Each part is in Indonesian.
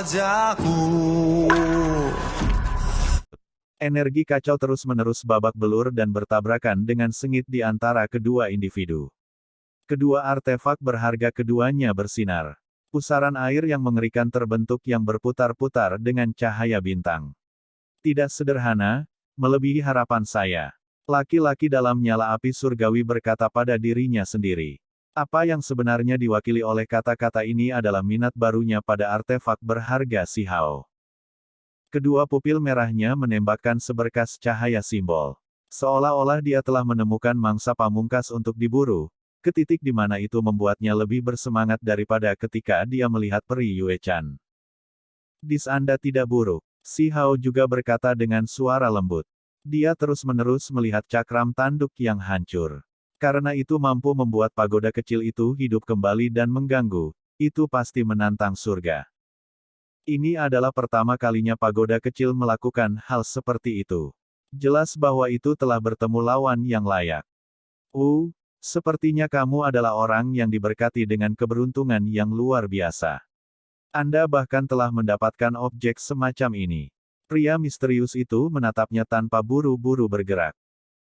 wajahku. Energi kacau terus-menerus babak belur dan bertabrakan dengan sengit di antara kedua individu. Kedua artefak berharga keduanya bersinar. Pusaran air yang mengerikan terbentuk yang berputar-putar dengan cahaya bintang. Tidak sederhana, melebihi harapan saya. Laki-laki dalam nyala api surgawi berkata pada dirinya sendiri. Apa yang sebenarnya diwakili oleh kata-kata ini adalah minat barunya pada artefak berharga si Hao. Kedua pupil merahnya menembakkan seberkas cahaya simbol. Seolah-olah dia telah menemukan mangsa pamungkas untuk diburu, ke titik di mana itu membuatnya lebih bersemangat daripada ketika dia melihat peri Yue Chan. Dis Anda tidak buruk, si Hao juga berkata dengan suara lembut. Dia terus-menerus melihat cakram tanduk yang hancur. Karena itu mampu membuat pagoda kecil itu hidup kembali dan mengganggu, itu pasti menantang surga. Ini adalah pertama kalinya pagoda kecil melakukan hal seperti itu. Jelas bahwa itu telah bertemu lawan yang layak. Sepertinya kamu adalah orang yang diberkati dengan keberuntungan yang luar biasa. Anda bahkan telah mendapatkan objek semacam ini. Pria misterius itu menatapnya tanpa buru-buru bergerak.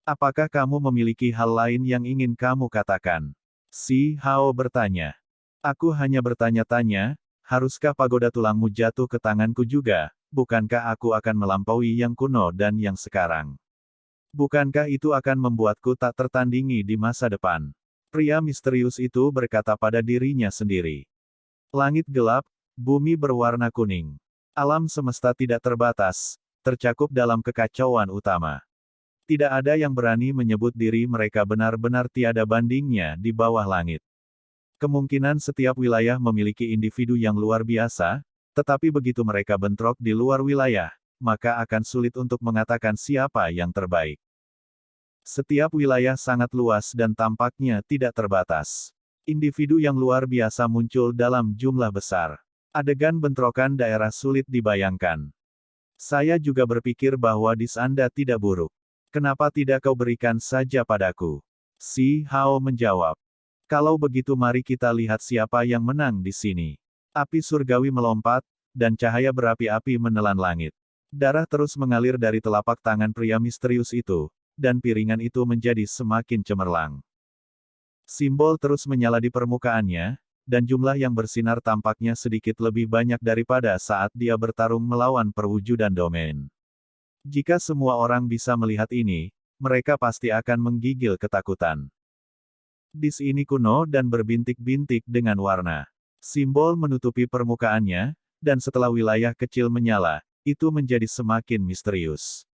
Apakah kamu memiliki hal lain yang ingin kamu katakan? Si Hao bertanya. Aku hanya bertanya-tanya, haruskah pagoda tulangmu jatuh ke tanganku juga, bukankah aku akan melampaui yang kuno dan yang sekarang? Bukankah itu akan membuatku tak tertandingi di masa depan? Pria misterius itu berkata pada dirinya sendiri. Langit gelap, bumi berwarna kuning. Alam semesta tidak terbatas, tercakup dalam kekacauan utama. Tidak ada yang berani menyebut diri mereka benar-benar tiada bandingnya di bawah langit. Kemungkinan setiap wilayah memiliki individu yang luar biasa, tetapi begitu mereka bentrok di luar wilayah, maka akan sulit untuk mengatakan siapa yang terbaik. Setiap wilayah sangat luas dan tampaknya tidak terbatas. Individu yang luar biasa muncul dalam jumlah besar. Adegan bentrokan daerah sulit dibayangkan. Saya juga berpikir bahwa dis Anda tidak buruk. Kenapa tidak kau berikan saja padaku? Si Hao menjawab. Kalau begitu mari kita lihat siapa yang menang di sini. Api surgawi melompat, dan cahaya berapi-api menelan langit. Darah terus mengalir dari telapak tangan pria misterius itu, dan piringan itu menjadi semakin cemerlang. Simbol terus menyala di permukaannya, dan jumlah yang bersinar tampaknya sedikit lebih banyak daripada saat dia bertarung melawan perwujudan domain. Jika semua orang bisa melihat ini, mereka pasti akan menggigil ketakutan. Dis ini kuno dan berbintik-bintik dengan warna. Simbol menutupi permukaannya, dan setelah wilayah kecil menyala, itu menjadi semakin misterius.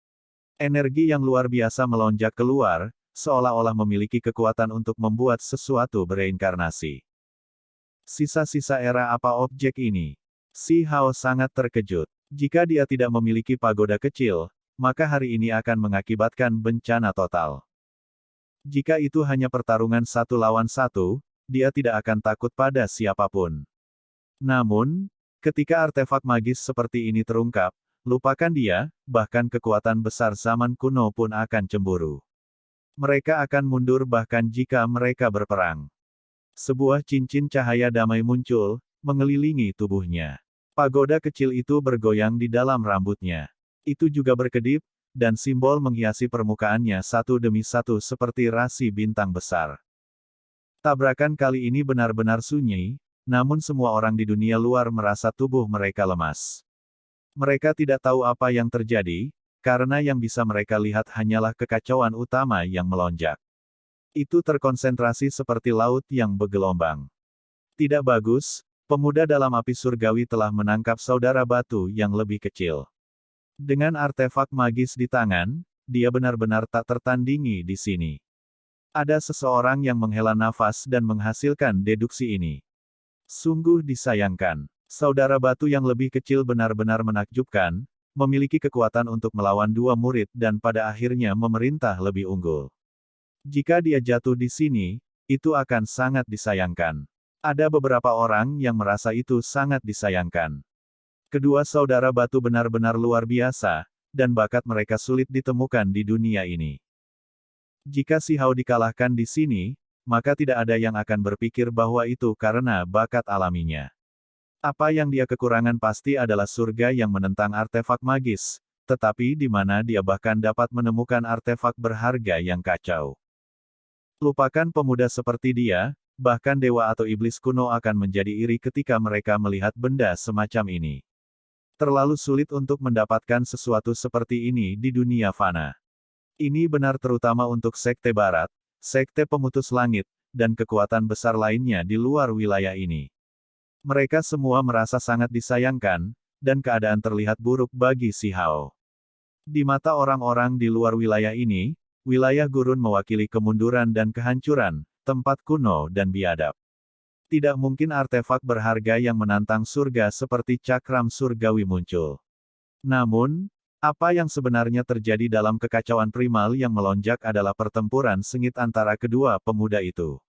Energi yang luar biasa melonjak keluar, seolah-olah memiliki kekuatan untuk membuat sesuatu bereinkarnasi. Sisa-sisa era apa objek ini? Si Hao sangat terkejut. Jika dia tidak memiliki pagoda kecil, maka hari ini akan mengakibatkan bencana total. Jika itu hanya pertarungan satu lawan satu, dia tidak akan takut pada siapapun. Namun, ketika artefak magis seperti ini terungkap, lupakan dia, bahkan kekuatan besar zaman kuno pun akan cemburu. Mereka akan mundur bahkan jika mereka berperang. Sebuah cincin cahaya damai muncul, mengelilingi tubuhnya. Pagoda kecil itu bergoyang di dalam rambutnya. Itu juga berkedip, dan simbol menghiasi permukaannya satu demi satu seperti rasi bintang besar. Tabrakan kali ini benar-benar sunyi, namun semua orang di dunia luar merasa tubuh mereka lemas. Mereka tidak tahu apa yang terjadi, karena yang bisa mereka lihat hanyalah kekacauan utama yang melonjak. Itu terkonsentrasi seperti laut yang bergelombang. Tidak bagus, pemuda dalam api surgawi telah menangkap saudara batu yang lebih kecil. Dengan artefak magis di tangan, dia benar-benar tak tertandingi di sini. Ada seseorang yang menghela nafas dan menghasilkan deduksi ini. Sungguh disayangkan. Saudara batu yang lebih kecil benar-benar menakjubkan, memiliki kekuatan untuk melawan dua murid dan pada akhirnya memerintah lebih unggul. Jika dia jatuh di sini, itu akan sangat disayangkan. Ada beberapa orang yang merasa itu sangat disayangkan. Kedua saudara batu benar-benar luar biasa, dan bakat mereka sulit ditemukan di dunia ini. Jika si Hao dikalahkan di sini, maka tidak ada yang akan berpikir bahwa itu karena bakat alaminya. Apa yang dia kekurangan pasti adalah surga yang menentang artefak magis, tetapi di mana dia bahkan dapat menemukan artefak berharga yang kacau. Lupakan pemuda seperti dia, bahkan dewa atau iblis kuno akan menjadi iri ketika mereka melihat benda semacam ini. Terlalu sulit untuk mendapatkan sesuatu seperti ini di dunia fana. Ini benar terutama untuk Sekte Barat, Sekte Pemutus Langit, dan kekuatan besar lainnya di luar wilayah ini. Mereka semua merasa sangat disayangkan, dan keadaan terlihat buruk bagi Si Hao. Di mata orang-orang di luar wilayah ini, wilayah gurun mewakili kemunduran dan kehancuran, tempat kuno dan biadab. Tidak mungkin artefak berharga yang menantang surga seperti cakram surgawi muncul. Namun, apa yang sebenarnya terjadi dalam kekacauan primal yang melonjak adalah pertempuran sengit antara kedua pemuda itu.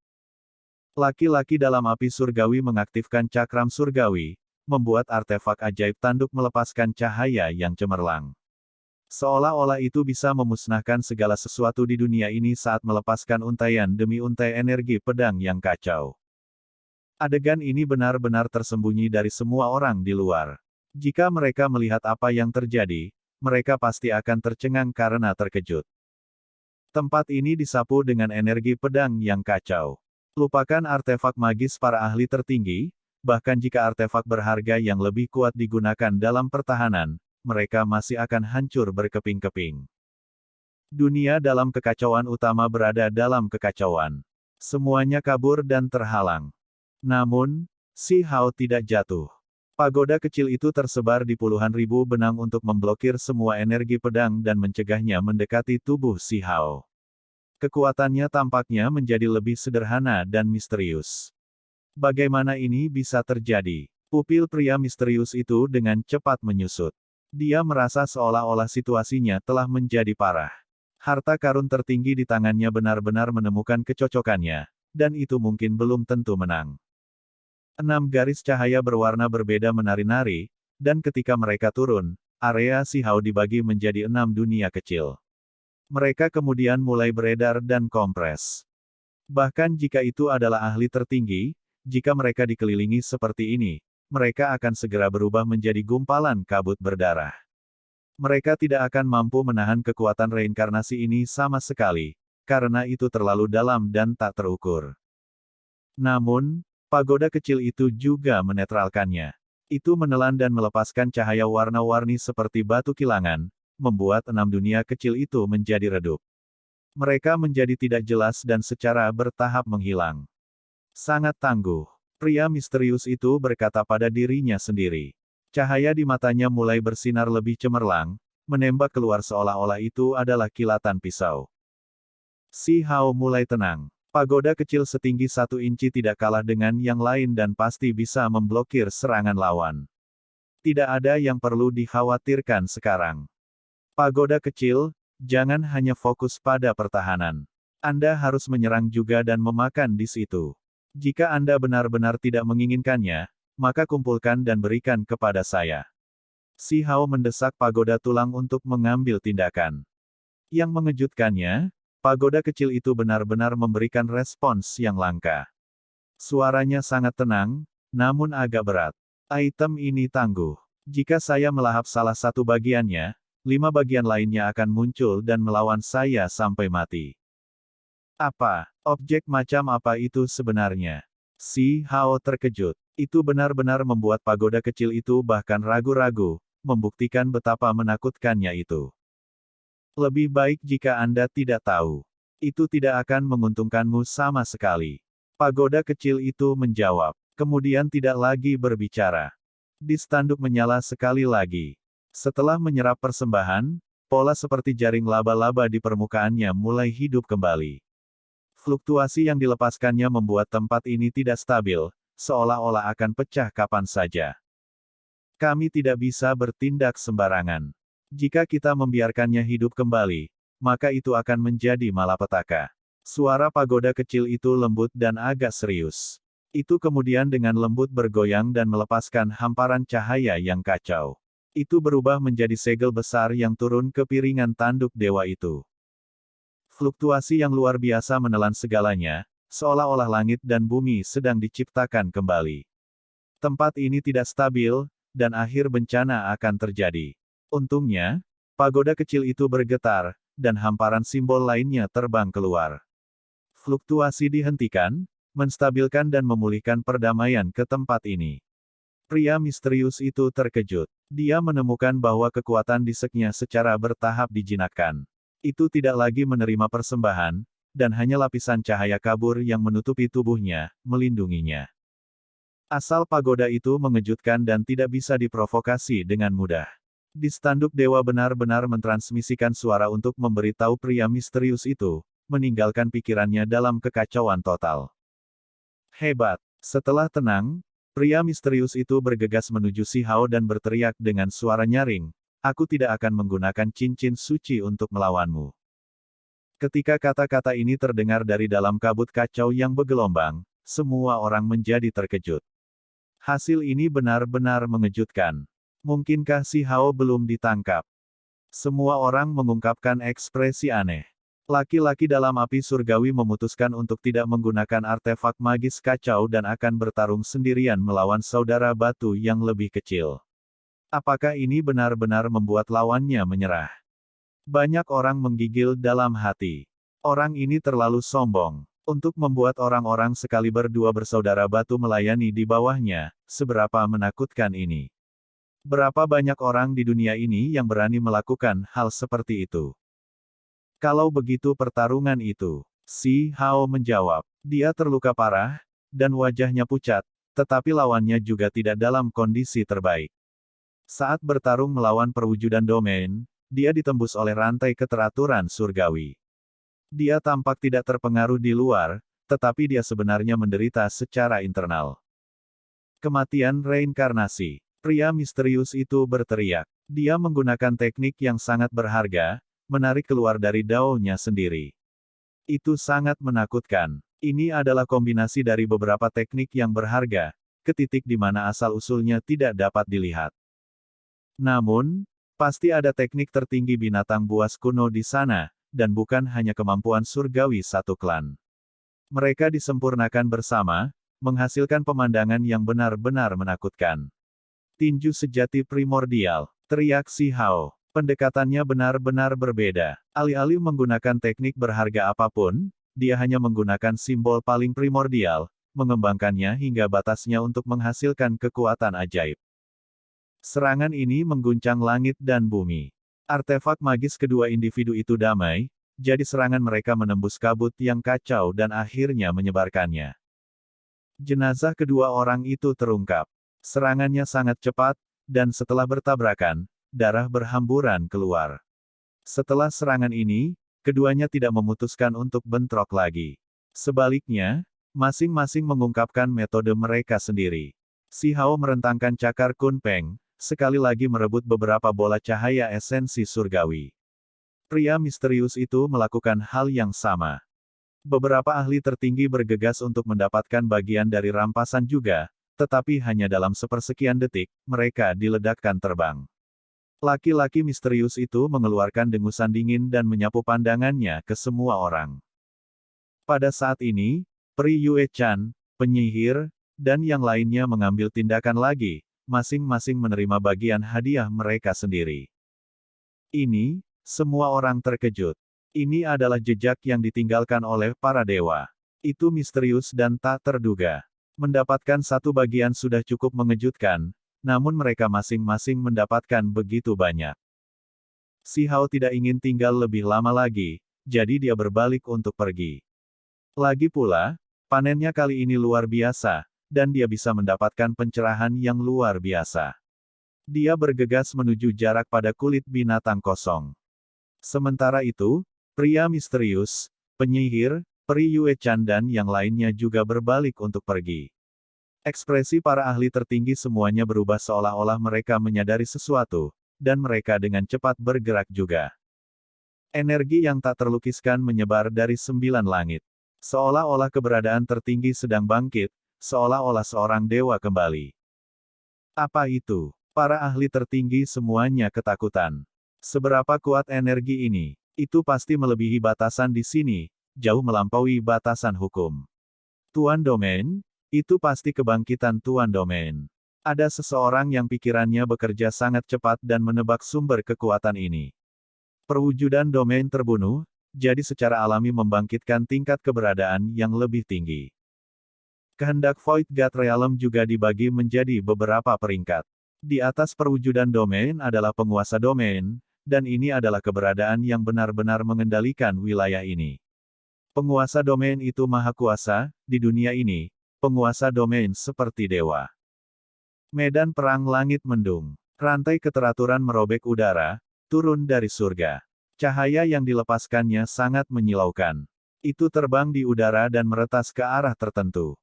Laki-laki dalam api surgawi mengaktifkan cakram surgawi, membuat artefak ajaib tanduk melepaskan cahaya yang cemerlang. Seolah-olah itu bisa memusnahkan segala sesuatu di dunia ini saat melepaskan untaian demi untai energi pedang yang kacau. Adegan ini benar-benar tersembunyi dari semua orang di luar. Jika mereka melihat apa yang terjadi, mereka pasti akan tercengang karena terkejut. Tempat ini disapu dengan energi pedang yang kacau. Lupakan artefak magis para ahli tertinggi, bahkan jika artefak berharga yang lebih kuat digunakan dalam pertahanan, mereka masih akan hancur berkeping-keping. Dunia dalam kekacauan utama berada dalam kekacauan. Semuanya kabur dan terhalang. Namun, Si Hao tidak jatuh. Pagoda kecil itu tersebar di puluhan ribu benang untuk memblokir semua energi pedang dan mencegahnya mendekati tubuh Si Hao. Kekuatannya tampaknya menjadi lebih sederhana dan misterius. Bagaimana ini bisa terjadi? Pupil pria misterius itu dengan cepat menyusut. Dia merasa seolah-olah situasinya telah menjadi parah. Harta karun tertinggi di tangannya benar-benar menemukan kecocokannya, dan itu mungkin belum tentu menang. 6 garis cahaya berwarna berbeda menari-nari, dan ketika mereka turun, area Si Hao dibagi menjadi 6 dunia kecil. Mereka kemudian mulai beredar dan kompres. Bahkan jika itu adalah ahli tertinggi, jika mereka dikelilingi seperti ini, mereka akan segera berubah menjadi gumpalan kabut berdarah. Mereka tidak akan mampu menahan kekuatan reinkarnasi ini sama sekali, karena itu terlalu dalam dan tak terukur. Namun, pagoda kecil itu juga menetralkannya. Itu menelan dan melepaskan cahaya warna-warni seperti batu kilangan, membuat 6 dunia kecil itu menjadi redup. Mereka menjadi tidak jelas dan secara bertahap menghilang. Sangat tangguh. Pria misterius itu berkata pada dirinya sendiri. Cahaya di matanya mulai bersinar lebih cemerlang, menembak keluar seolah-olah itu adalah kilatan pisau. Si Hao mulai tenang. Pagoda kecil setinggi 1 inci tidak kalah dengan yang lain dan pasti bisa memblokir serangan lawan. Tidak ada yang perlu dikhawatirkan sekarang. Pagoda kecil, jangan hanya fokus pada pertahanan. Anda harus menyerang juga dan memakan di situ. Jika Anda benar-benar tidak menginginkannya, maka kumpulkan dan berikan kepada saya. Si Hao mendesak pagoda tulang untuk mengambil tindakan. Yang mengejutkannya, pagoda kecil itu benar-benar memberikan respons yang langka. Suaranya sangat tenang, namun agak berat. Item ini tangguh. Jika saya melahap salah satu bagiannya, 5 bagian lainnya akan muncul dan melawan saya sampai mati. Apa? Objek macam apa itu sebenarnya? Si Hao terkejut. Itu benar-benar membuat pagoda kecil itu bahkan ragu-ragu, membuktikan betapa menakutkannya itu. Lebih baik jika Anda tidak tahu. Itu tidak akan menguntungkanmu sama sekali. Pagoda kecil itu menjawab, kemudian tidak lagi berbicara. Dis tanduk menyala sekali lagi. Setelah menyerap persembahan, pola seperti jaring laba-laba di permukaannya mulai hidup kembali. Fluktuasi yang dilepaskannya membuat tempat ini tidak stabil, seolah-olah akan pecah kapan saja. Kami tidak bisa bertindak sembarangan. Jika kita membiarkannya hidup kembali, maka itu akan menjadi malapetaka. Suara pagoda kecil itu lembut dan agak serius. Itu kemudian dengan lembut bergoyang dan melepaskan hamparan cahaya yang kacau. Itu berubah menjadi segel besar yang turun ke piringan tanduk dewa itu. Fluktuasi yang luar biasa menelan segalanya, seolah-olah langit dan bumi sedang diciptakan kembali. Tempat ini tidak stabil, dan akhir bencana akan terjadi. Untungnya, pagoda kecil itu bergetar, dan hamparan simbol lainnya terbang keluar. Fluktuasi dihentikan, menstabilkan dan memulihkan perdamaian ke tempat ini. Pria misterius itu terkejut. Dia menemukan bahwa kekuatan di seknya secara bertahap dijinakkan. Itu tidak lagi menerima persembahan, dan hanya lapisan cahaya kabur yang menutupi tubuhnya, melindunginya. Asal pagoda itu mengejutkan dan tidak bisa diprovokasi dengan mudah. Di Standuk Dewa benar-benar mentransmisikan suara untuk memberitahu pria misterius itu, meninggalkan pikirannya dalam kekacauan total. Hebat! Setelah tenang, pria misterius itu bergegas menuju Si Hao dan berteriak dengan suara nyaring, "Aku tidak akan menggunakan cincin suci untuk melawanmu." Ketika kata-kata ini terdengar dari dalam kabut kacau yang bergelombang, semua orang menjadi terkejut. Hasil ini benar-benar mengejutkan. Mungkinkah Si Hao belum ditangkap? Semua orang mengungkapkan ekspresi aneh. Laki-laki dalam api surgawi memutuskan untuk tidak menggunakan artefak magis kacau dan akan bertarung sendirian melawan saudara batu yang lebih kecil. Apakah ini benar-benar membuat lawannya menyerah? Banyak orang menggigil dalam hati. Orang ini terlalu sombong. Untuk membuat orang-orang sekali berdua bersaudara batu melayani di bawahnya, seberapa menakutkan ini. Berapa banyak orang di dunia ini yang berani melakukan hal seperti itu? Kalau begitu pertarungan itu, Si Hao menjawab. Dia terluka parah, dan wajahnya pucat, tetapi lawannya juga tidak dalam kondisi terbaik. Saat bertarung melawan perwujudan domain, dia ditembus oleh rantai keteraturan surgawi. Dia tampak tidak terpengaruh di luar, tetapi dia sebenarnya menderita secara internal. Kematian reinkarnasi. Pria misterius itu berteriak. Dia menggunakan teknik yang sangat berharga, menarik keluar dari daonya sendiri. Itu sangat menakutkan. Ini adalah kombinasi dari beberapa teknik yang berharga, ke titik di mana asal-usulnya tidak dapat dilihat. Namun, pasti ada teknik tertinggi binatang buas kuno di sana, dan bukan hanya kemampuan surgawi satu klan. Mereka disempurnakan bersama, menghasilkan pemandangan yang benar-benar menakutkan. Tinju sejati primordial, teriak Si Hao. Pendekatannya benar-benar berbeda. Alih-alih menggunakan teknik berharga apapun, dia hanya menggunakan simbol paling primordial, mengembangkannya hingga batasnya untuk menghasilkan kekuatan ajaib. Serangan ini mengguncang langit dan bumi. Artefak magis kedua individu itu damai, jadi serangan mereka menembus kabut yang kacau dan akhirnya menyebarkannya. Jenazah kedua orang itu terungkap. Serangannya sangat cepat, dan setelah bertabrakan, darah berhamburan keluar. Setelah serangan ini, keduanya tidak memutuskan untuk bentrok lagi. Sebaliknya, masing-masing mengungkapkan metode mereka sendiri. Si Hao merentangkan cakar Kunpeng, sekali lagi merebut beberapa bola cahaya esensi surgawi. Pria misterius itu melakukan hal yang sama. Beberapa ahli tertinggi bergegas untuk mendapatkan bagian dari rampasan juga, tetapi hanya dalam sepersekian detik, mereka diledakkan terbang. Laki-laki misterius itu mengeluarkan dengusan dingin dan menyapu pandangannya ke semua orang. Pada saat ini, Pri Yue Chan, penyihir, dan yang lainnya mengambil tindakan lagi, masing-masing menerima bagian hadiah mereka sendiri. Ini, semua orang terkejut. Ini adalah jejak yang ditinggalkan oleh para dewa. Itu misterius dan tak terduga. Mendapatkan satu bagian sudah cukup mengejutkan, namun mereka masing-masing mendapatkan begitu banyak. Si Hao tidak ingin tinggal lebih lama lagi, jadi dia berbalik untuk pergi. Lagi pula, panennya kali ini luar biasa, dan dia bisa mendapatkan pencerahan yang luar biasa. Dia bergegas menuju jarak pada kulit binatang kosong. Sementara itu, pria misterius, penyihir, Pri Yue Chan dan yang lainnya juga berbalik untuk pergi. Ekspresi para ahli tertinggi semuanya berubah seolah-olah mereka menyadari sesuatu, dan mereka dengan cepat bergerak juga. Energi yang tak terlukiskan menyebar dari 9 langit. Seolah-olah keberadaan tertinggi sedang bangkit, seolah-olah seorang dewa kembali. Apa itu? Para ahli tertinggi semuanya ketakutan. Seberapa kuat energi ini? Itu pasti melebihi batasan di sini, jauh melampaui batasan hukum. Tuan Domain, Itu pasti kebangkitan Tuan Domain. Ada seseorang yang pikirannya bekerja sangat cepat dan menebak sumber kekuatan ini. Perwujudan domain terbunuh, jadi secara alami membangkitkan tingkat keberadaan yang lebih tinggi. Kehendak Void God Realm juga dibagi menjadi beberapa peringkat. Di atas perwujudan domain adalah penguasa domain, dan ini adalah keberadaan yang benar-benar mengendalikan wilayah ini. Penguasa domain itu maha kuasa, di dunia ini, penguasa domain seperti dewa. Medan perang langit mendung. Rantai keteraturan merobek udara, turun dari surga. Cahaya yang dilepaskannya sangat menyilaukan. Itu terbang di udara dan meretas ke arah tertentu.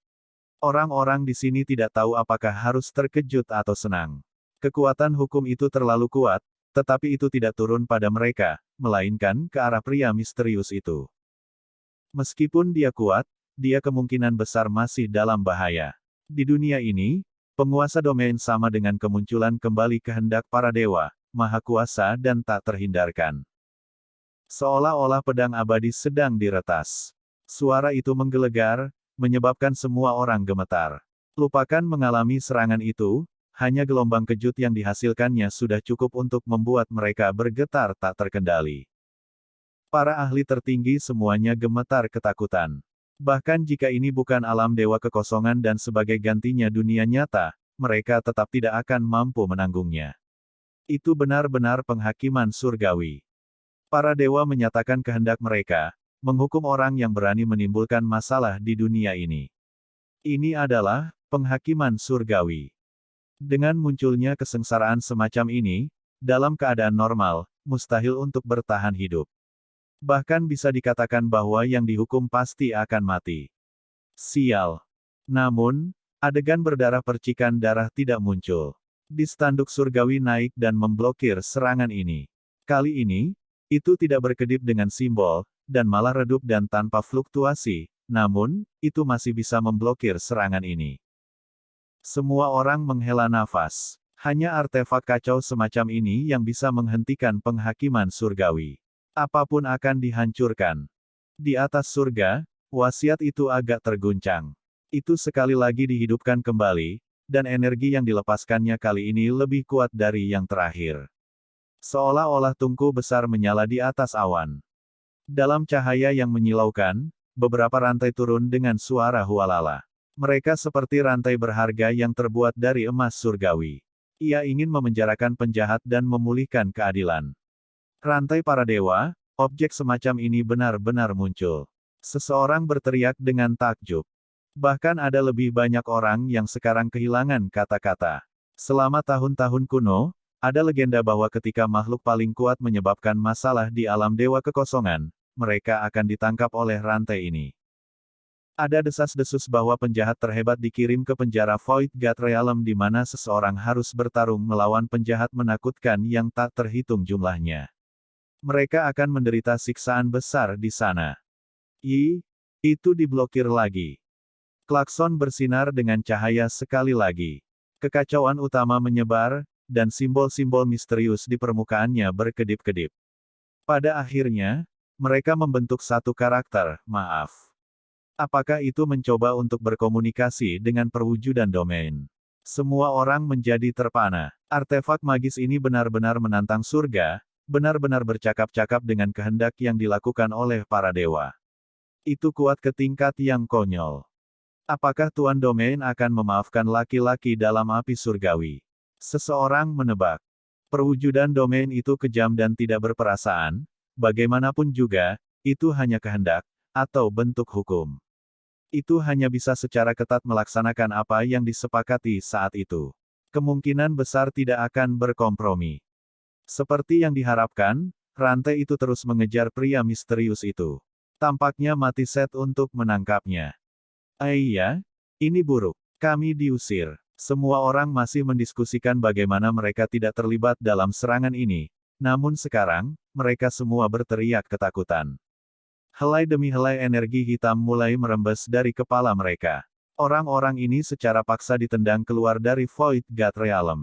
Orang-orang di sini tidak tahu apakah harus terkejut atau senang. Kekuatan hukum itu terlalu kuat, tetapi itu tidak turun pada mereka, melainkan ke arah pria misterius itu. Meskipun dia kuat, dia kemungkinan besar masih dalam bahaya. Di dunia ini, penguasa domain sama dengan kemunculan kembali kehendak para dewa, maha kuasa dan tak terhindarkan. Seolah-olah pedang abadi sedang diretas. Suara itu menggelegar, menyebabkan semua orang gemetar. Lupakan mengalami serangan itu, hanya gelombang kejut yang dihasilkannya sudah cukup untuk membuat mereka bergetar tak terkendali. Para ahli tertinggi semuanya gemetar ketakutan. Bahkan jika ini bukan alam dewa kekosongan dan sebagai gantinya dunia nyata, mereka tetap tidak akan mampu menanggungnya. Itu benar-benar penghakiman surgawi. Para dewa menyatakan kehendak mereka, menghukum orang yang berani menimbulkan masalah di dunia ini. Ini adalah penghakiman surgawi. Dengan munculnya kesengsaraan semacam ini, dalam keadaan normal, mustahil untuk bertahan hidup. Bahkan bisa dikatakan bahwa yang dihukum pasti akan mati. Sial. Namun, adegan berdarah percikan darah tidak muncul. Di tanduk surgawi naik dan memblokir serangan ini. Kali ini, itu tidak berkedip dengan simbol, dan malah redup dan tanpa fluktuasi, namun, itu masih bisa memblokir serangan ini. Semua orang menghela nafas. Hanya artefak kacau semacam ini yang bisa menghentikan penghakiman surgawi. Apapun akan dihancurkan. Di atas surga, wasiat itu agak terguncang. Itu sekali lagi dihidupkan kembali, dan energi yang dilepaskannya kali ini lebih kuat dari yang terakhir. Seolah-olah tungku besar menyala di atas awan. Dalam cahaya yang menyilaukan, beberapa rantai turun dengan suara hualala. Mereka seperti rantai berharga yang terbuat dari emas surgawi. Ia ingin memenjarakan penjahat dan memulihkan keadilan. Rantai para dewa, objek semacam ini benar-benar muncul. Seseorang berteriak dengan takjub. Bahkan ada lebih banyak orang yang sekarang kehilangan kata-kata. Selama tahun-tahun kuno, ada legenda bahwa ketika makhluk paling kuat menyebabkan masalah di alam dewa kekosongan, mereka akan ditangkap oleh rantai ini. Ada desas-desus bahwa penjahat terhebat dikirim ke penjara Void God Realm di mana seseorang harus bertarung melawan penjahat menakutkan yang tak terhitung jumlahnya. Mereka akan menderita siksaan besar di sana. Itu diblokir lagi. Klakson bersinar dengan cahaya sekali lagi. Kekacauan utama menyebar, dan simbol-simbol misterius di permukaannya berkedip-kedip. Pada akhirnya, mereka membentuk satu karakter, maaf. Apakah itu mencoba untuk berkomunikasi dengan perwujudan domain? Semua orang menjadi terpana. Artefak magis ini benar-benar menantang surga, benar-benar bercakap-cakap dengan kehendak yang dilakukan oleh para dewa. Itu kuat ke tingkat yang konyol. Apakah Tuan Domain akan memaafkan laki-laki dalam api surgawi? Seseorang menebak. Perwujudan domain itu kejam dan tidak berperasaan, bagaimanapun juga, itu hanya kehendak, atau bentuk hukum. Itu hanya bisa secara ketat melaksanakan apa yang disepakati saat itu. Kemungkinan besar tidak akan berkompromi. Seperti yang diharapkan, rantai itu terus mengejar pria misterius itu. Tampaknya mati set untuk menangkapnya. Iya, ini buruk. Kami diusir. Semua orang masih mendiskusikan bagaimana mereka tidak terlibat dalam serangan ini. Namun sekarang, mereka semua berteriak ketakutan. Helai demi helai energi hitam mulai merembes dari kepala mereka. Orang-orang ini secara paksa ditendang keluar dari Void God Realm.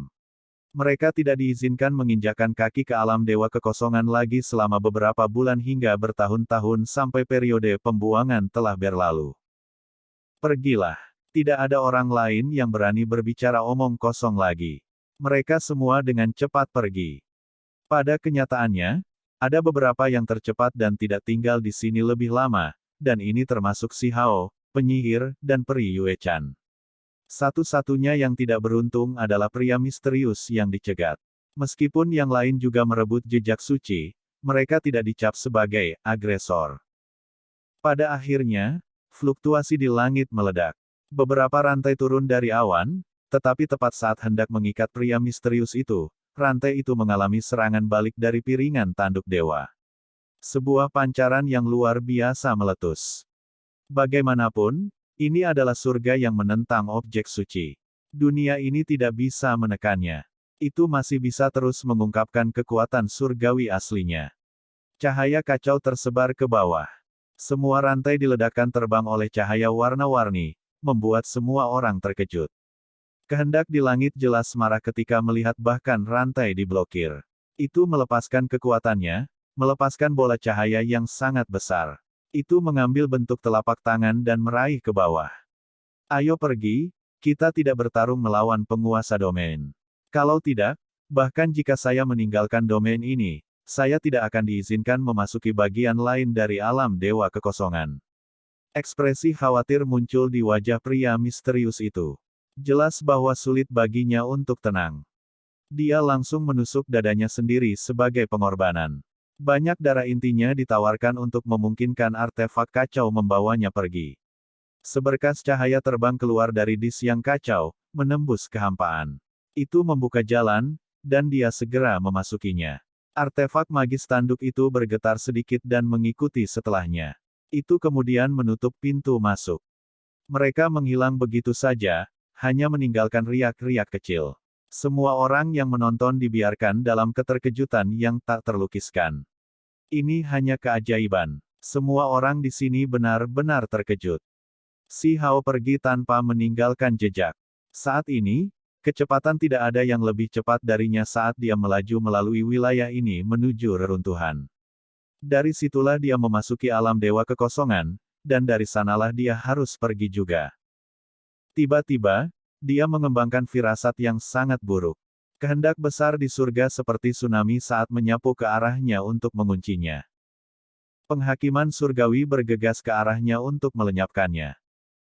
Mereka tidak diizinkan menginjakkan kaki ke alam dewa kekosongan lagi selama beberapa bulan hingga bertahun-tahun sampai periode pembuangan telah berlalu. Pergilah. Tidak ada orang lain yang berani berbicara omong kosong lagi. Mereka semua dengan cepat pergi. Pada kenyataannya, ada beberapa yang tercepat dan tidak tinggal di sini lebih lama, dan ini termasuk Si Hao, penyihir, dan peri Yue Chan. Satu-satunya yang tidak beruntung adalah pria misterius yang dicegat. Meskipun yang lain juga merebut jejak suci, mereka tidak dicap sebagai agresor. Pada akhirnya, fluktuasi di langit meledak. Beberapa rantai turun dari awan, tetapi tepat saat hendak mengikat pria misterius itu, rantai itu mengalami serangan balik dari piringan tanduk dewa. Sebuah pancaran yang luar biasa meletus. Bagaimanapun, ini adalah surga yang menentang objek suci. Dunia ini tidak bisa menekannya. Itu masih bisa terus mengungkapkan kekuatan surgawi aslinya. Cahaya kacau tersebar ke bawah. Semua rantai diledakkan terbang oleh cahaya warna-warni, membuat semua orang terkejut. Kehendak di langit jelas marah ketika melihat bahkan rantai diblokir. Itu melepaskan kekuatannya, melepaskan bola cahaya yang sangat besar. Itu mengambil bentuk telapak tangan dan meraih ke bawah. Ayo pergi, kita tidak bertarung melawan penguasa domain. Kalau tidak, bahkan jika saya meninggalkan domain ini, saya tidak akan diizinkan memasuki bagian lain dari alam dewa kekosongan. Ekspresi khawatir muncul di wajah pria misterius itu. Jelas bahwa sulit baginya untuk tenang. Dia langsung menusuk dadanya sendiri sebagai pengorbanan. Banyak darah intinya ditawarkan untuk memungkinkan artefak kacau membawanya pergi. Seberkas cahaya terbang keluar dari dis yang kacau, menembus kehampaan. Itu membuka jalan, dan dia segera memasukinya. Artefak magis tanduk itu bergetar sedikit dan mengikuti setelahnya. Itu kemudian menutup pintu masuk. Mereka menghilang begitu saja, hanya meninggalkan riak-riak kecil. Semua orang yang menonton dibiarkan dalam keterkejutan yang tak terlukiskan. Ini hanya keajaiban. Semua orang di sini benar-benar terkejut. Si Hao pergi tanpa meninggalkan jejak. Saat ini, kecepatan tidak ada yang lebih cepat darinya saat dia melaju melalui wilayah ini menuju reruntuhan. Dari situlah dia memasuki alam dewa kekosongan, dan dari sanalah dia harus pergi juga. Tiba-tiba, dia mengembangkan firasat yang sangat buruk. Kehendak besar di surga seperti tsunami saat menyapu ke arahnya untuk menguncinya. Penghakiman surgawi bergegas ke arahnya untuk melenyapkannya.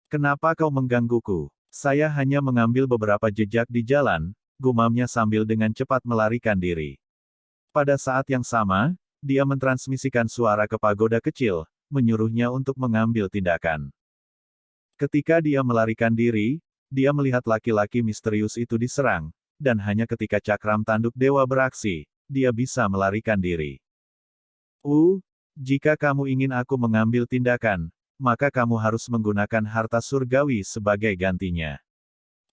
Kenapa kau menggangguku? Saya hanya mengambil beberapa jejak di jalan, gumamnya sambil dengan cepat melarikan diri. Pada saat yang sama, dia mentransmisikan suara ke pagoda kecil, menyuruhnya untuk mengambil tindakan. Ketika dia melarikan diri, dia melihat laki-laki misterius itu diserang, dan hanya ketika cakram tanduk dewa beraksi, dia bisa melarikan diri. Jika kamu ingin aku mengambil tindakan, maka kamu harus menggunakan harta surgawi sebagai gantinya.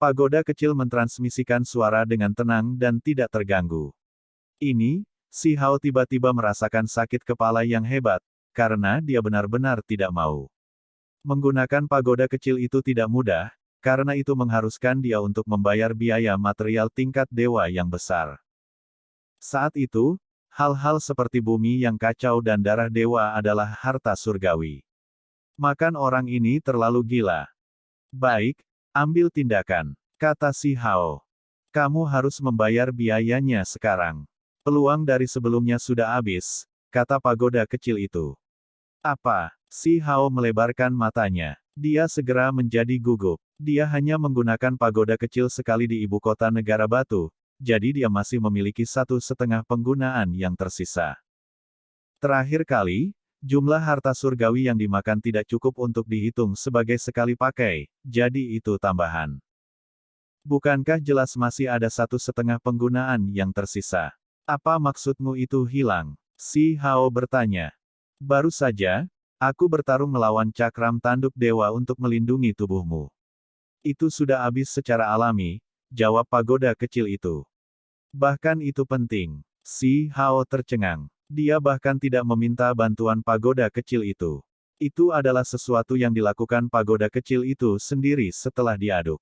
Pagoda kecil mentransmisikan suara dengan tenang dan tidak terganggu. Ini, Si Hao tiba-tiba merasakan sakit kepala yang hebat, karena dia benar-benar tidak mau. Menggunakan pagoda kecil itu tidak mudah, karena itu mengharuskan dia untuk membayar biaya material tingkat dewa yang besar. Saat itu, hal-hal seperti bumi yang kacau dan darah dewa adalah harta surgawi. Makan orang ini terlalu gila. Baik, ambil tindakan, kata Si Hao. Kamu harus membayar biayanya sekarang. Peluang dari sebelumnya sudah habis, kata pagoda kecil itu. Apa? Si Hao melebarkan matanya. Dia segera menjadi gugup. Dia hanya menggunakan pagoda kecil sekali di ibu kota negara batu, jadi dia masih memiliki 1,5 penggunaan yang tersisa. Terakhir kali, jumlah harta surgawi yang dimakan tidak cukup untuk dihitung sebagai sekali pakai, jadi itu tambahan. Bukankah jelas masih ada 1,5 penggunaan yang tersisa? Apa maksudmu itu hilang? Si Hao bertanya. Baru saja, aku bertarung melawan cakram tanduk dewa untuk melindungi tubuhmu. Itu sudah habis secara alami, jawab pagoda kecil itu. Bahkan itu penting. Si Hao tercengang. Dia bahkan tidak meminta bantuan pagoda kecil itu. Itu adalah sesuatu yang dilakukan pagoda kecil itu sendiri setelah diaduk.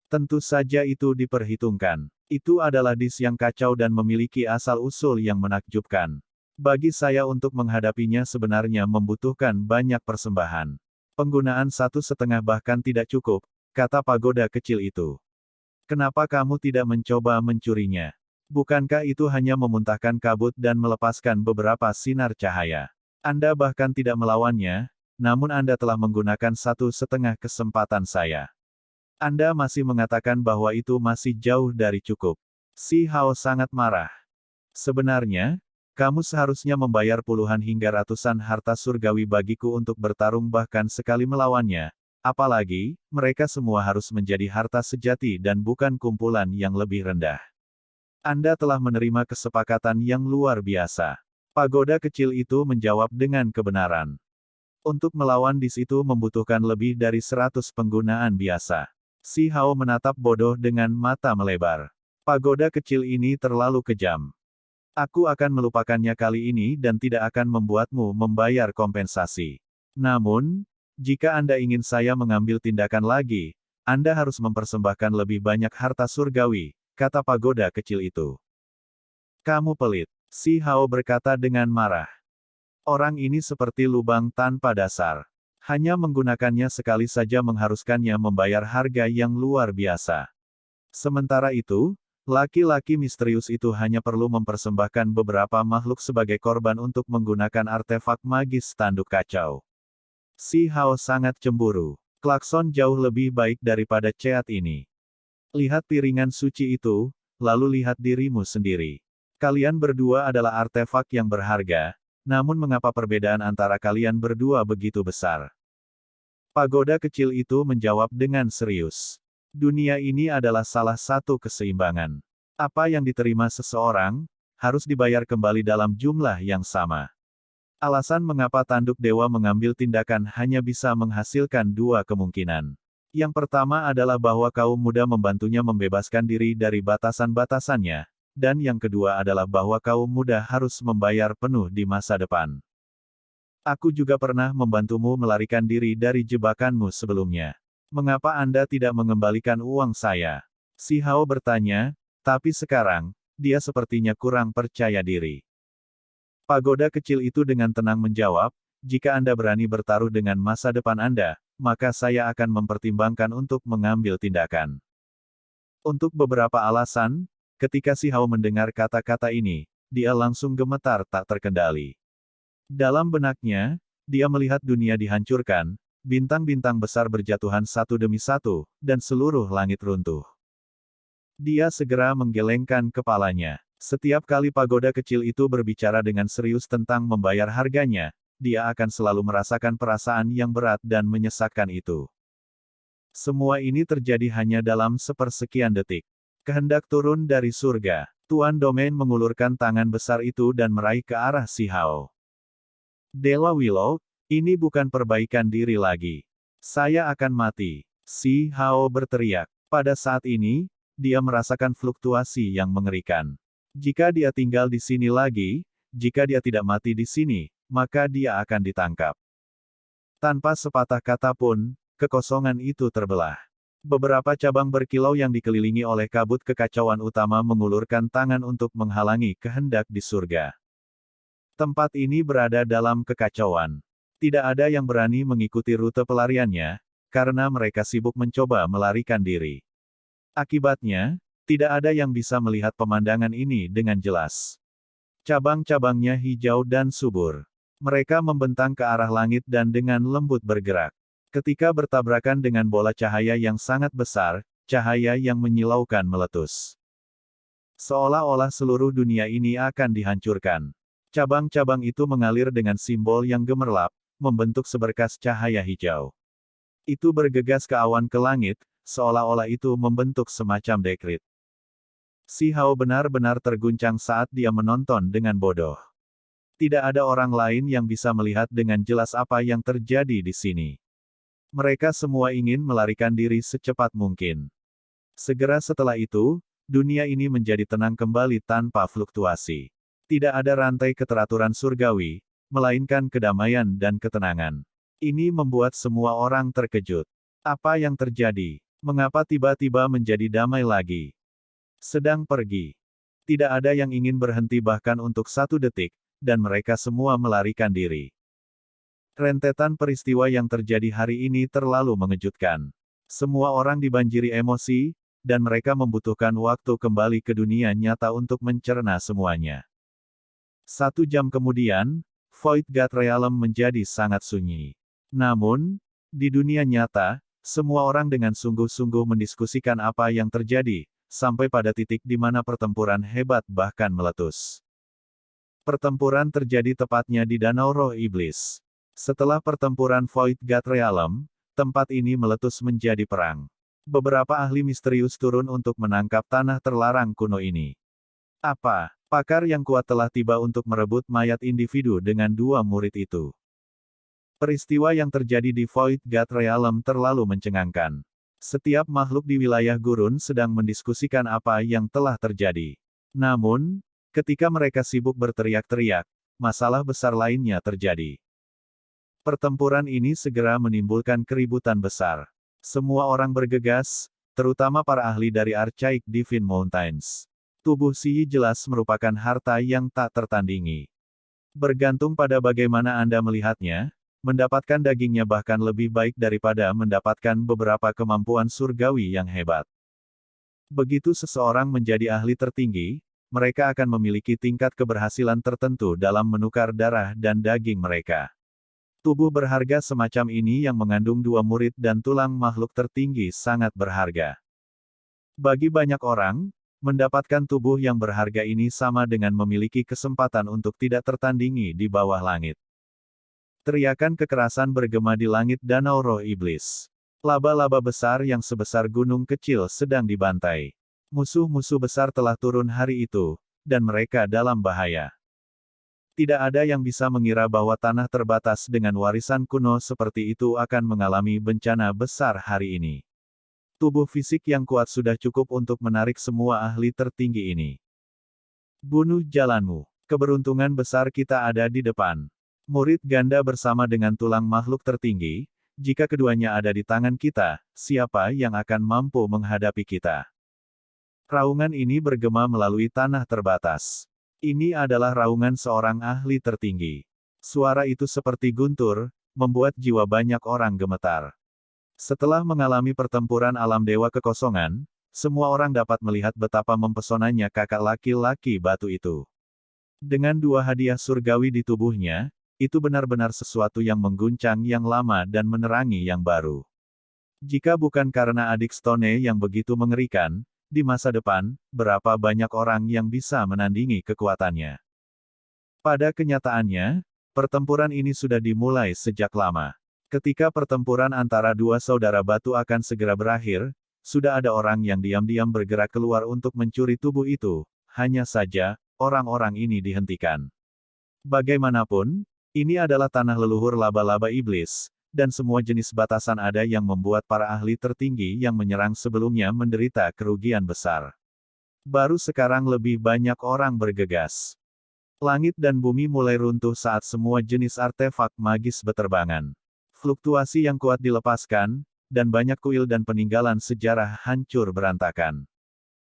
Tentu saja itu diperhitungkan. Itu adalah dis yang kacau dan memiliki asal-usul yang menakjubkan. Bagi saya untuk menghadapinya sebenarnya membutuhkan banyak persembahan. Penggunaan 1,5 bahkan tidak cukup, kata pagoda kecil itu. Kenapa kamu tidak mencoba mencurinya? Bukankah itu hanya memuntahkan kabut dan melepaskan beberapa sinar cahaya? Anda bahkan tidak melawannya, namun Anda telah menggunakan 1/2 kesempatan saya. Anda masih mengatakan bahwa itu masih jauh dari cukup. Si Hao sangat marah. Sebenarnya, kamu seharusnya membayar puluhan hingga ratusan harta surgawi bagiku untuk bertarung bahkan sekali melawannya. Apalagi, mereka semua harus menjadi harta sejati dan bukan kumpulan yang lebih rendah. Anda telah menerima kesepakatan yang luar biasa. Pagoda kecil itu menjawab dengan kebenaran. Untuk melawan di situ membutuhkan lebih dari 100 penggunaan biasa. Si Hao menatap bodoh dengan mata melebar. Pagoda kecil ini terlalu kejam. Aku akan melupakannya kali ini dan tidak akan membuatmu membayar kompensasi. Namun, jika Anda ingin saya mengambil tindakan lagi, Anda harus mempersembahkan lebih banyak harta surgawi, kata pagoda kecil itu. Kamu pelit, si Hao berkata dengan marah. Orang ini seperti lubang tanpa dasar. Hanya menggunakannya sekali saja mengharuskannya membayar harga yang luar biasa. Sementara itu, laki-laki misterius itu hanya perlu mempersembahkan beberapa makhluk sebagai korban untuk menggunakan artefak magis tanduk kacau. Si Hao sangat cemburu. Klakson jauh lebih baik daripada ceat ini. Lihat piringan suci itu, lalu lihat dirimu sendiri. Kalian berdua adalah artefak yang berharga, namun mengapa perbedaan antara kalian berdua begitu besar? Pagoda kecil itu menjawab dengan serius. Dunia ini adalah salah satu keseimbangan. Apa yang diterima seseorang, harus dibayar kembali dalam jumlah yang sama. Alasan mengapa tanduk dewa mengambil tindakan hanya bisa menghasilkan dua kemungkinan. Yang pertama adalah bahwa kaum muda membantunya membebaskan diri dari batasan-batasannya, dan yang kedua adalah bahwa kaum muda harus membayar penuh di masa depan. Aku juga pernah membantumu melarikan diri dari jebakanmu sebelumnya. Mengapa Anda tidak mengembalikan uang saya? Si Hao bertanya, tapi sekarang, dia sepertinya kurang percaya diri. Pagoda kecil itu dengan tenang menjawab, jika Anda berani bertaruh dengan masa depan Anda, maka saya akan mempertimbangkan untuk mengambil tindakan. Untuk beberapa alasan, ketika si Hao mendengar kata-kata ini, dia langsung gemetar tak terkendali. Dalam benaknya, dia melihat dunia dihancurkan, bintang-bintang besar berjatuhan satu demi satu, dan seluruh langit runtuh. Dia segera menggelengkan kepalanya. Setiap kali pagoda kecil itu berbicara dengan serius tentang membayar harganya, dia akan selalu merasakan perasaan yang berat dan menyesakkan itu. Semua ini terjadi hanya dalam sepersekian detik. Kehendak turun dari surga. Tuan Domain mengulurkan tangan besar itu dan meraih ke arah si Hao. Dewa Willow, ini bukan perbaikan diri lagi. Saya akan mati. Si Hao berteriak. Pada saat ini, dia merasakan fluktuasi yang mengerikan. Jika dia tinggal di sini lagi, jika dia tidak mati di sini, maka dia akan ditangkap. Tanpa sepatah kata pun, kekosongan itu terbelah. Beberapa cabang berkilau yang dikelilingi oleh kabut kekacauan utama mengulurkan tangan untuk menghalangi kehendak di surga. Tempat ini berada dalam kekacauan. Tidak ada yang berani mengikuti rute pelariannya, karena mereka sibuk mencoba melarikan diri. Akibatnya, tidak ada yang bisa melihat pemandangan ini dengan jelas. Cabang-cabangnya hijau dan subur. Mereka membentang ke arah langit dan dengan lembut bergerak. Ketika bertabrakan dengan bola cahaya yang sangat besar, cahaya yang menyilaukan meletus. Seolah-olah seluruh dunia ini akan dihancurkan. Cabang-cabang itu mengalir dengan simbol yang gemerlap, membentuk seberkas cahaya hijau. Itu bergegas ke awan ke langit, seolah-olah itu membentuk semacam dekrit. Si Hao benar-benar terguncang saat dia menonton dengan bodoh. Tidak ada orang lain yang bisa melihat dengan jelas apa yang terjadi di sini. Mereka semua ingin melarikan diri secepat mungkin. Segera setelah itu, dunia ini menjadi tenang kembali tanpa fluktuasi. Tidak ada rantai keteraturan surgawi, melainkan kedamaian dan ketenangan. Ini membuat semua orang terkejut. Apa yang terjadi? Mengapa tiba-tiba menjadi damai lagi? Sedang pergi. Tidak ada yang ingin berhenti bahkan untuk 1 detik, dan mereka semua melarikan diri. Rentetan peristiwa yang terjadi hari ini terlalu mengejutkan. Semua orang dibanjiri emosi, dan mereka membutuhkan waktu kembali ke dunia nyata untuk mencerna semuanya. 1 jam kemudian, Void God Realm menjadi sangat sunyi. Namun, di dunia nyata, semua orang dengan sungguh-sungguh mendiskusikan apa yang terjadi, sampai pada titik di mana pertempuran hebat bahkan meletus. Pertempuran terjadi tepatnya di Danau Roh Iblis. Setelah pertempuran Void God Realm, tempat ini meletus menjadi perang. Beberapa ahli misterius turun untuk menangkap tanah terlarang kuno ini. Apa? Pakar yang kuat telah tiba untuk merebut mayat individu dengan 2 murid itu. Peristiwa yang terjadi di Void God Realm terlalu mencengangkan. Setiap makhluk di wilayah gurun sedang mendiskusikan apa yang telah terjadi. Namun, ketika mereka sibuk berteriak-teriak, masalah besar lainnya terjadi. Pertempuran ini segera menimbulkan keributan besar. Semua orang bergegas, terutama para ahli dari Archaic Divine Mountains. Tubuh Si Yi jelas merupakan harta yang tak tertandingi. Bergantung pada bagaimana Anda melihatnya, mendapatkan dagingnya bahkan lebih baik daripada mendapatkan beberapa kemampuan surgawi yang hebat. Begitu seseorang menjadi ahli tertinggi, mereka akan memiliki tingkat keberhasilan tertentu dalam menukar darah dan daging mereka. Tubuh berharga semacam ini yang mengandung 2 murid dan tulang makhluk tertinggi sangat berharga. Bagi banyak orang, mendapatkan tubuh yang berharga ini sama dengan memiliki kesempatan untuk tidak tertandingi di bawah langit. Teriakan kekerasan bergema di langit Danau Roh Iblis. Laba-laba besar yang sebesar gunung kecil sedang dibantai. Musuh-musuh besar telah turun hari itu, dan mereka dalam bahaya. Tidak ada yang bisa mengira bahwa tanah terbatas dengan warisan kuno seperti itu akan mengalami bencana besar hari ini. Tubuh fisik yang kuat sudah cukup untuk menarik semua ahli tertinggi ini. Bunuh jalanmu. Keberuntungan besar kita ada di depan. Murid ganda bersama dengan tulang makhluk tertinggi, jika keduanya ada di tangan kita, siapa yang akan mampu menghadapi kita? Raungan ini bergema melalui tanah terbatas. Ini adalah raungan seorang ahli tertinggi. Suara itu seperti guntur, membuat jiwa banyak orang gemetar. Setelah mengalami pertempuran alam dewa kekosongan, semua orang dapat melihat betapa mempesonanya kakak laki-laki batu itu. Dengan 2 hadiah surgawi di tubuhnya, itu benar-benar sesuatu yang mengguncang yang lama dan menerangi yang baru. Jika bukan karena adik Stone yang begitu mengerikan, di masa depan, berapa banyak orang yang bisa menandingi kekuatannya. Pada kenyataannya, pertempuran ini sudah dimulai sejak lama. Ketika pertempuran antara 2 saudara batu akan segera berakhir, sudah ada orang yang diam-diam bergerak keluar untuk mencuri tubuh itu, hanya saja, orang-orang ini dihentikan. Bagaimanapun, ini adalah tanah leluhur laba-laba iblis, dan semua jenis batasan ada yang membuat para ahli tertinggi yang menyerang sebelumnya menderita kerugian besar. Baru sekarang lebih banyak orang bergegas. Langit dan bumi mulai runtuh saat semua jenis artefak magis beterbangan. Fluktuasi yang kuat dilepaskan, dan banyak kuil dan peninggalan sejarah hancur berantakan.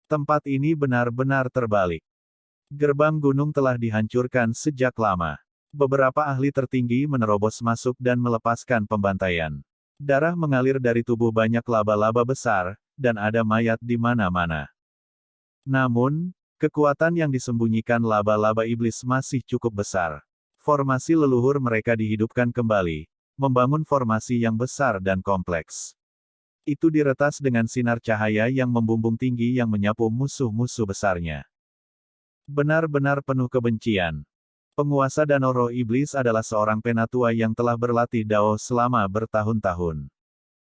Tempat ini benar-benar terbalik. Gerbang gunung telah dihancurkan sejak lama. Beberapa ahli tertinggi menerobos masuk dan melepaskan pembantaian. Darah mengalir dari tubuh banyak laba-laba besar, dan ada mayat di mana-mana. Namun, kekuatan yang disembunyikan laba-laba iblis masih cukup besar. Formasi leluhur mereka dihidupkan kembali, membangun formasi yang besar dan kompleks. Itu diretas dengan sinar cahaya yang membumbung tinggi yang menyapu musuh-musuh besarnya. Benar-benar penuh kebencian. Penguasa Danau Roh Iblis adalah seorang penatua yang telah berlatih Dao selama bertahun-tahun.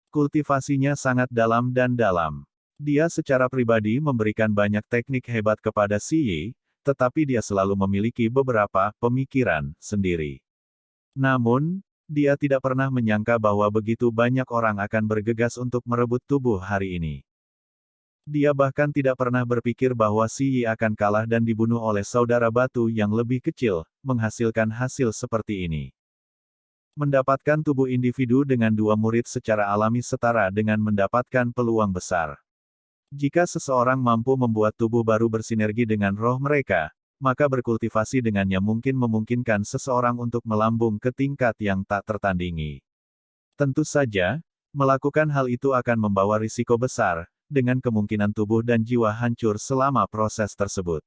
Kultivasinya sangat dalam dan dalam. Dia secara pribadi memberikan banyak teknik hebat kepada Si Yi, tetapi dia selalu memiliki beberapa pemikiran sendiri. Namun, dia tidak pernah menyangka bahwa begitu banyak orang akan bergegas untuk merebut tubuh hari ini. Dia bahkan tidak pernah berpikir bahwa Si Yi akan kalah dan dibunuh oleh saudara batu yang lebih kecil, menghasilkan hasil seperti ini. Mendapatkan tubuh individu dengan 2 murid secara alami setara dengan mendapatkan peluang besar. Jika seseorang mampu membuat tubuh baru bersinergi dengan roh mereka, maka berkultivasi dengannya mungkin memungkinkan seseorang untuk melambung ke tingkat yang tak tertandingi. Tentu saja, Melakukan hal itu akan membawa risiko besar, dengan kemungkinan tubuh dan jiwa hancur selama proses tersebut.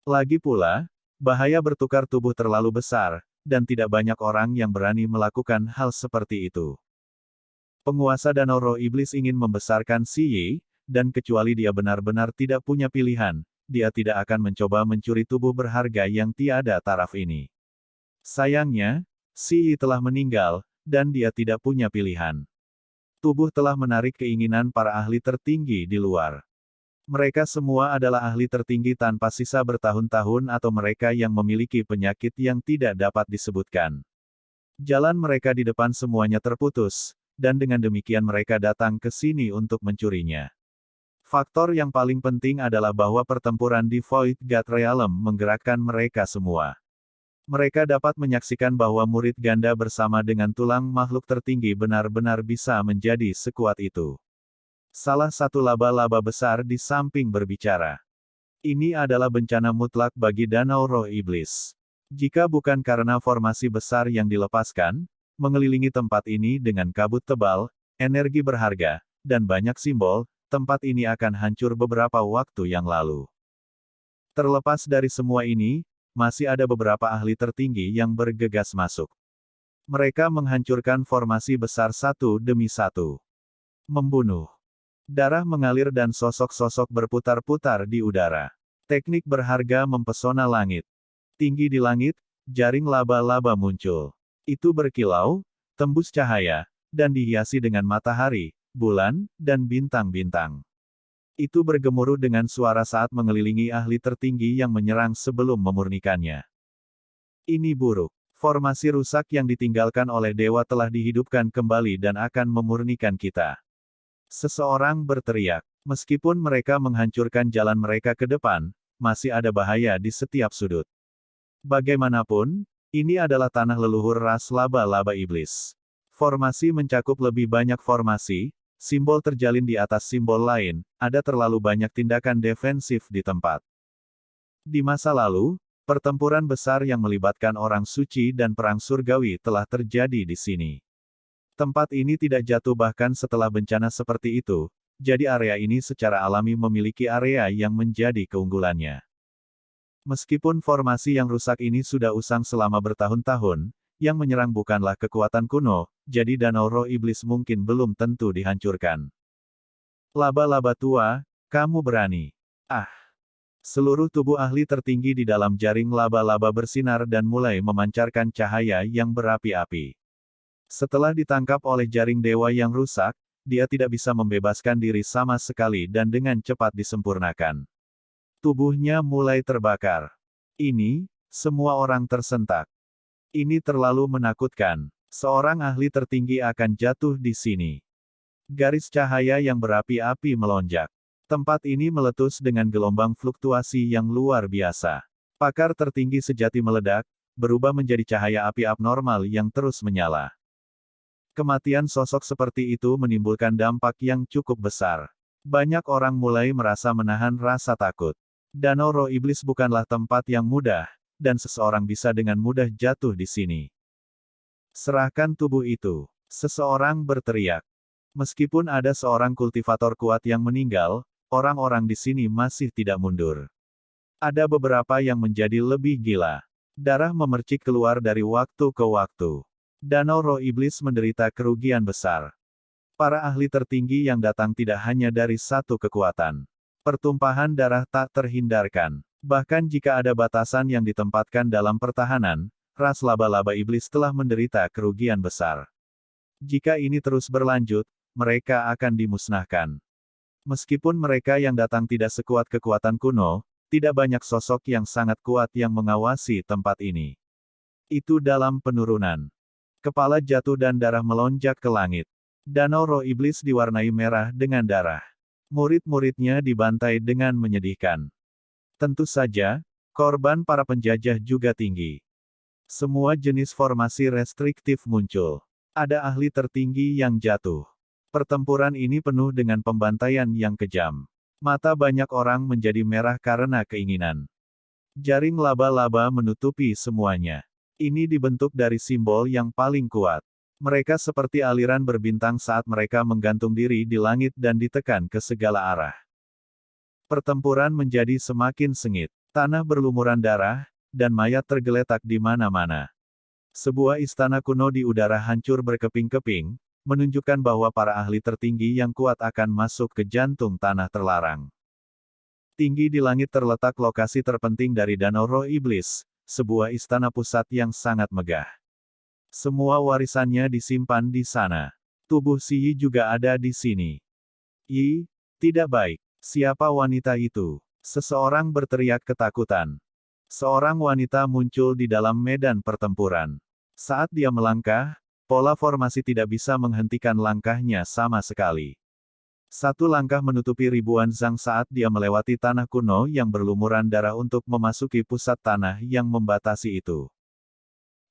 Lagi pula, bahaya bertukar tubuh terlalu besar, dan tidak banyak orang yang berani melakukan hal seperti itu. Penguasa Danau Roh Iblis ingin membesarkan Si Yi, dan kecuali dia benar-benar tidak punya pilihan, dia tidak akan mencoba mencuri tubuh berharga yang tiada taraf ini. Sayangnya, Si Yi telah meninggal, dan dia tidak punya pilihan. Tubuh telah menarik keinginan para ahli tertinggi di luar. Mereka semua adalah ahli tertinggi tanpa sisa bertahun-tahun atau mereka yang memiliki penyakit yang tidak dapat disebutkan. Jalan mereka di depan semuanya terputus, dan dengan demikian mereka datang ke sini untuk mencurinya. Faktor yang paling penting adalah bahwa pertempuran di Void God Realm menggerakkan mereka semua. Mereka dapat menyaksikan bahwa murid ganda bersama dengan tulang makhluk tertinggi benar-benar bisa menjadi sekuat itu. Salah satu laba-laba besar di samping berbicara. Ini adalah bencana mutlak bagi Danau Roh Iblis. Jika bukan karena formasi besar yang dilepaskan, mengelilingi tempat ini dengan kabut tebal, energi berharga, dan banyak simbol, tempat ini akan hancur beberapa waktu yang lalu. Terlepas dari semua ini, masih ada beberapa ahli tertinggi yang bergegas masuk. Mereka menghancurkan formasi besar satu demi satu. Membunuh. Darah mengalir dan sosok-sosok berputar-putar di udara. Teknik berharga mempesona langit. Tinggi di langit, jaring laba-laba muncul. Itu berkilau, tembus cahaya, dan dihiasi dengan matahari, bulan, dan bintang-bintang. Itu bergemuruh dengan suara saat mengelilingi ahli tertinggi yang menyerang sebelum memurnikannya. Ini buruk. Formasi rusak yang ditinggalkan oleh dewa telah dihidupkan kembali dan akan memurnikan kita. Seseorang berteriak. Meskipun mereka menghancurkan jalan mereka ke depan, masih ada bahaya di setiap sudut. Bagaimanapun, ini adalah tanah leluhur ras laba-laba iblis. Formasi mencakup lebih banyak formasi, simbol terjalin di atas simbol lain, ada terlalu banyak tindakan defensif di tempat. Di masa lalu, pertempuran besar yang melibatkan orang suci dan perang surgawi telah terjadi di sini. Tempat ini tidak jatuh bahkan setelah bencana seperti itu, jadi area ini secara alami memiliki area yang menjadi keunggulannya. Meskipun formasi yang rusak ini sudah usang selama bertahun-tahun, yang menyerang bukanlah kekuatan kuno, jadi Danau Roh Iblis mungkin belum tentu dihancurkan. Laba-laba tua, kamu berani. Ah! Seluruh tubuh ahli tertinggi di dalam jaring laba-laba bersinar dan mulai memancarkan cahaya yang berapi-api. Setelah ditangkap oleh jaring dewa yang rusak, dia tidak bisa membebaskan diri sama sekali dan dengan cepat disempurnakan. Tubuhnya mulai terbakar. Ini, semua orang tersentak. Ini terlalu menakutkan. Seorang ahli tertinggi akan jatuh di sini. Garis cahaya yang berapi-api melonjak. Tempat ini meletus dengan gelombang fluktuasi yang luar biasa. Pakar tertinggi sejati meledak, berubah menjadi cahaya api abnormal yang terus menyala. Kematian sosok seperti itu menimbulkan dampak yang cukup besar. Banyak orang mulai merasa menahan rasa takut. Danau Roh Iblis bukanlah tempat yang mudah, dan seseorang bisa dengan mudah jatuh di sini. Serahkan tubuh itu. Seseorang berteriak. Meskipun ada seorang kultivator kuat yang meninggal, orang-orang di sini masih tidak mundur. Ada beberapa yang menjadi lebih gila. Darah memercik keluar dari waktu ke waktu. Danau Roh Iblis menderita kerugian besar. Para ahli tertinggi yang datang tidak hanya dari satu kekuatan. Pertumpahan darah tak terhindarkan. Bahkan jika ada batasan yang ditempatkan dalam pertahanan, ras laba-laba iblis telah menderita kerugian besar. Jika ini terus berlanjut, mereka akan dimusnahkan. Meskipun mereka yang datang tidak sekuat kekuatan kuno, tidak banyak sosok yang sangat kuat yang mengawasi tempat ini. Itu dalam penurunan. Kepala jatuh dan darah melonjak ke langit. Danau Roh Iblis diwarnai merah dengan darah. Murid-muridnya dibantai dengan menyedihkan. Tentu saja, korban para penjajah juga tinggi. Semua jenis formasi restriktif muncul. Ada ahli tertinggi yang jatuh. Pertempuran ini penuh dengan pembantaian yang kejam. Mata banyak orang menjadi merah karena keinginan. Jaring laba-laba menutupi semuanya. Ini dibentuk dari simbol yang paling kuat. Mereka seperti aliran berbintang saat mereka menggantung diri di langit dan ditekan ke segala arah. Pertempuran menjadi semakin sengit. Tanah berlumuran darah, dan mayat tergeletak di mana-mana. Sebuah istana kuno di udara hancur berkeping-keping, menunjukkan bahwa para ahli tertinggi yang kuat akan masuk ke jantung tanah terlarang. Tinggi di langit terletak lokasi terpenting dari Danau Roh Iblis, sebuah istana pusat yang sangat megah. Semua warisannya disimpan di sana. Tubuh Si Yi juga ada di sini. Yi, tidak baik. Siapa wanita itu? Seseorang berteriak ketakutan. Seorang wanita muncul di dalam medan pertempuran. Saat dia melangkah, pola formasi tidak bisa menghentikan langkahnya sama sekali. Satu langkah menutupi ribuan zang saat dia melewati tanah kuno yang berlumuran darah untuk memasuki pusat tanah yang membatasi itu.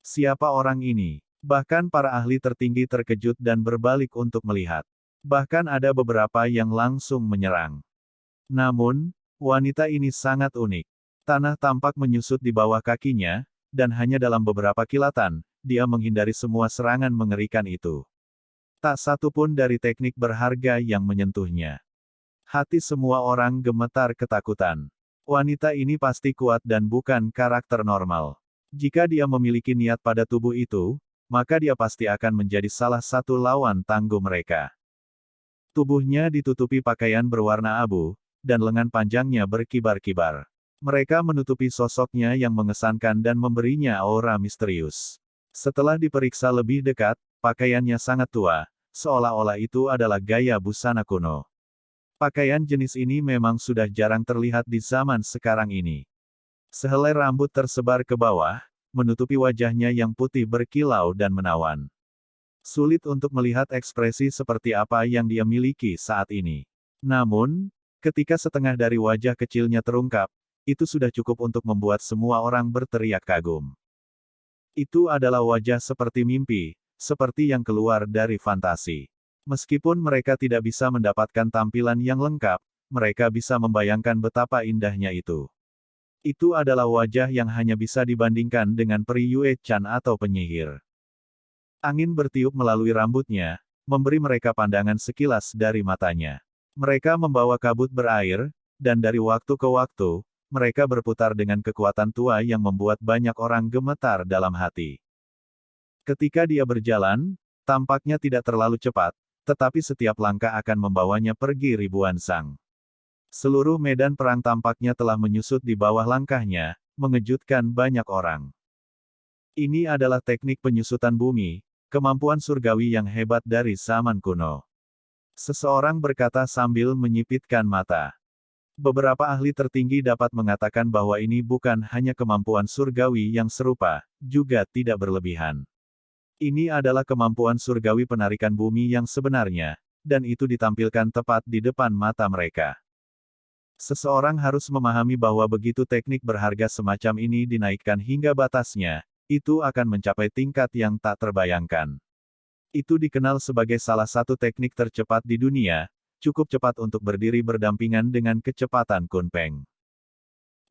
Siapa orang ini? Bahkan para ahli tertinggi terkejut dan berbalik untuk melihat. Bahkan ada beberapa yang langsung menyerang. Namun, wanita ini sangat unik. Tanah tampak menyusut di bawah kakinya, dan hanya dalam beberapa kilatan, dia menghindari semua serangan mengerikan itu. Tak satu pun dari teknik berharga yang menyentuhnya. Hati semua orang gemetar ketakutan. Wanita ini pasti kuat dan bukan karakter normal. Jika dia memiliki niat pada tubuh itu, maka dia pasti akan menjadi salah satu lawan tangguh mereka. Tubuhnya ditutupi pakaian berwarna abu, dan lengan panjangnya berkibar-kibar. Mereka menutupi sosoknya yang mengesankan dan memberinya aura misterius. Setelah diperiksa lebih dekat, pakaiannya sangat tua, seolah-olah itu adalah gaya busana kuno. Pakaian jenis ini memang sudah jarang terlihat di zaman sekarang ini. Sehelai rambut tersebar ke bawah, menutupi wajahnya yang putih berkilau dan menawan. Sulit untuk melihat ekspresi seperti apa yang dia miliki saat ini. Namun, ketika setengah dari wajah kecilnya terungkap, itu sudah cukup untuk membuat semua orang berteriak kagum. Itu adalah wajah seperti mimpi, seperti yang keluar dari fantasi. Meskipun mereka tidak bisa mendapatkan tampilan yang lengkap, mereka bisa membayangkan betapa indahnya itu. Itu adalah wajah yang hanya bisa dibandingkan dengan peri Yue Chan atau penyihir. Angin bertiup melalui rambutnya, memberi mereka pandangan sekilas dari matanya. Mereka membawa kabut berair, dan dari waktu ke waktu, mereka berputar dengan kekuatan tua yang membuat banyak orang gemetar dalam hati. Ketika dia berjalan, tampaknya tidak terlalu cepat, tetapi setiap langkah akan membawanya pergi ribuan zang. Seluruh medan perang tampaknya telah menyusut di bawah langkahnya, mengejutkan banyak orang. Ini adalah teknik penyusutan bumi, kemampuan surgawi yang hebat dari zaman kuno. Seseorang berkata sambil menyipitkan mata. Beberapa ahli tertinggi dapat mengatakan bahwa ini bukan hanya kemampuan surgawi yang serupa, juga tidak berlebihan. Ini adalah kemampuan surgawi penarikan bumi yang sebenarnya, dan itu ditampilkan tepat di depan mata mereka. Seseorang harus memahami bahwa begitu teknik berharga semacam ini dinaikkan hingga batasnya, itu akan mencapai tingkat yang tak terbayangkan. Itu dikenal sebagai salah satu teknik tercepat di dunia, cukup cepat untuk berdiri berdampingan dengan kecepatan Kunpeng.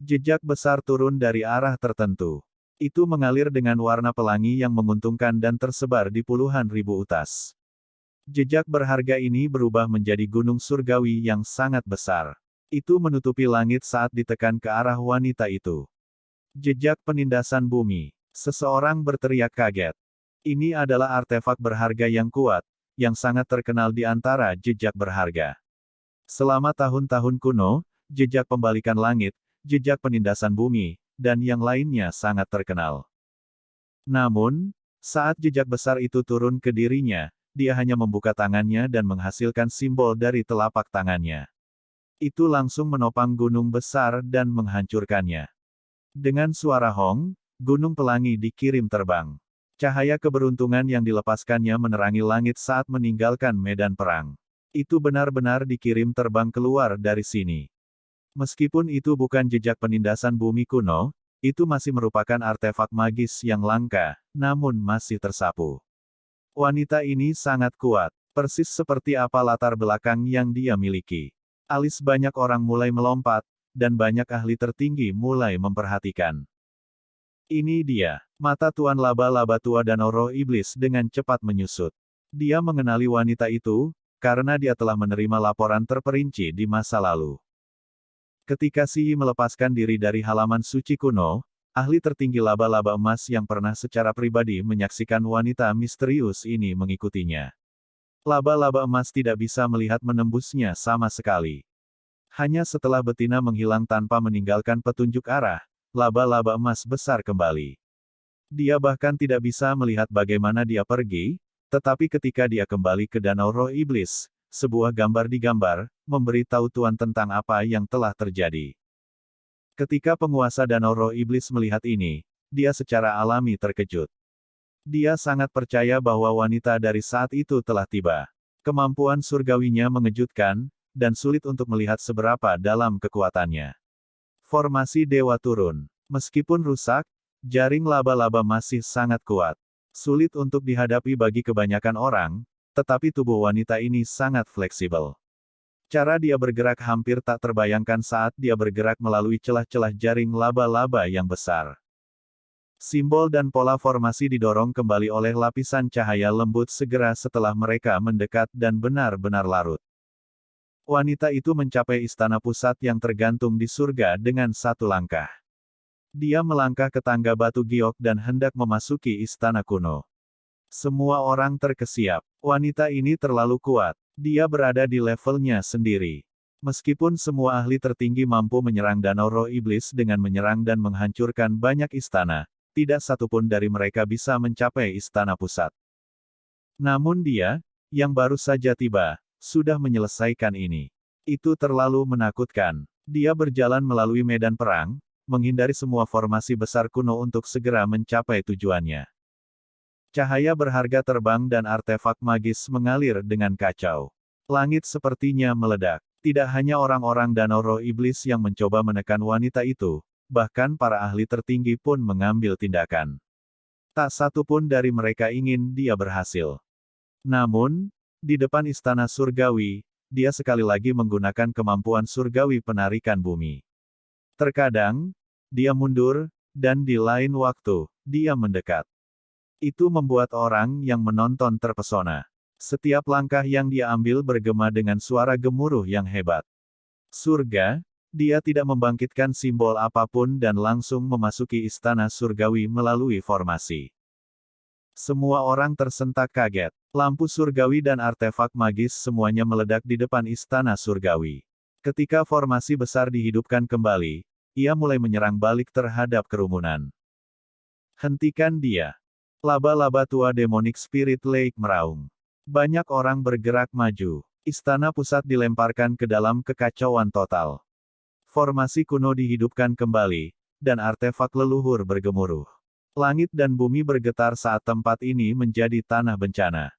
Jejak besar turun dari arah tertentu. Itu mengalir dengan warna pelangi yang menguntungkan dan tersebar di puluhan ribu utas. Jejak berharga ini berubah menjadi gunung surgawi yang sangat besar. Itu menutupi langit saat ditekan ke arah wanita itu. Jejak penindasan bumi. Seseorang berteriak kaget. Ini adalah artefak berharga yang kuat, yang sangat terkenal di antara jejak berharga. Selama tahun-tahun kuno, jejak pembalikan langit, jejak penindasan bumi, dan yang lainnya sangat terkenal. Namun, saat jejak besar itu turun ke dirinya, dia hanya membuka tangannya dan menghasilkan simbol dari telapak tangannya. Itu langsung menopang gunung besar dan menghancurkannya. Dengan suara hong, gunung pelangi dikirim terbang. Cahaya keberuntungan yang dilepaskannya menerangi langit saat meninggalkan medan perang. Itu benar-benar dikirim terbang keluar dari sini. Meskipun itu bukan jejak penindasan bumi kuno, itu masih merupakan artefak magis yang langka, namun masih tersapu. Wanita ini sangat kuat, persis seperti apa latar belakang yang dia miliki. Alis banyak orang mulai melompat, dan banyak ahli tertinggi mulai memperhatikan. Ini dia. Mata Tuan Laba-Laba Tua Danau Roh Iblis dengan cepat menyusut. Dia mengenali wanita itu, karena dia telah menerima laporan terperinci di masa lalu. Ketika Si Yi melepaskan diri dari halaman suci kuno, ahli tertinggi laba-laba emas yang pernah secara pribadi menyaksikan wanita misterius ini mengikutinya. Laba-laba emas tidak bisa melihat menembusnya sama sekali. Hanya setelah betina menghilang tanpa meninggalkan petunjuk arah, laba-laba emas besar kembali. Dia bahkan tidak bisa melihat bagaimana dia pergi, tetapi ketika dia kembali ke Danau Roh Iblis, sebuah gambar digambar, memberitahu Tuan tentang apa yang telah terjadi. Ketika penguasa Danau Roh Iblis melihat ini, dia secara alami terkejut. Dia sangat percaya bahwa wanita dari saat itu telah tiba. Kemampuan surgawinya mengejutkan, dan sulit untuk melihat seberapa dalam kekuatannya. Formasi Dewa turun. Meskipun rusak, jaring laba-laba masih sangat kuat. Sulit untuk dihadapi bagi kebanyakan orang, tetapi tubuh wanita ini sangat fleksibel. Cara dia bergerak hampir tak terbayangkan saat dia bergerak melalui celah-celah jaring laba-laba yang besar. Simbol dan pola formasi didorong kembali oleh lapisan cahaya lembut segera setelah mereka mendekat dan benar-benar larut. Wanita itu mencapai istana pusat yang tergantung di surga dengan satu langkah. Dia melangkah ke tangga batu giok dan hendak memasuki istana kuno. Semua orang terkesiap. Wanita ini terlalu kuat. Dia berada di levelnya sendiri. Meskipun semua ahli tertinggi mampu menyerang Danau Roh Iblis dengan menyerang dan menghancurkan banyak istana, tidak satupun dari mereka bisa mencapai istana pusat. Namun dia, yang baru saja tiba, sudah menyelesaikan ini. Itu terlalu menakutkan. Dia berjalan melalui medan perang, menghindari semua formasi besar kuno untuk segera mencapai tujuannya. Cahaya berharga terbang dan artefak magis mengalir dengan kacau. Langit sepertinya meledak. Tidak hanya orang-orang Danau Roh Iblis yang mencoba menekan wanita itu, bahkan para ahli tertinggi pun mengambil tindakan. Tak satu pun dari mereka ingin dia berhasil. Namun, di depan istana surgawi, dia sekali lagi menggunakan kemampuan surgawi penarikan bumi. Terkadang, dia mundur, dan di lain waktu, dia mendekat. Itu membuat orang yang menonton terpesona. Setiap langkah yang dia ambil bergema dengan suara gemuruh yang hebat. Surga, dia tidak membangkitkan simbol apapun dan langsung memasuki istana surgawi melalui formasi. Semua orang tersentak kaget. Lampu surgawi dan artefak magis semuanya meledak di depan istana surgawi. Ketika formasi besar dihidupkan kembali, ia mulai menyerang balik terhadap kerumunan. Hentikan dia. Laba-laba tua Demonic Spirit Lake meraung. Banyak orang bergerak maju. Istana pusat dilemparkan ke dalam kekacauan total. Formasi kuno dihidupkan kembali, dan artefak leluhur bergemuruh. Langit dan bumi bergetar saat tempat ini menjadi tanah bencana.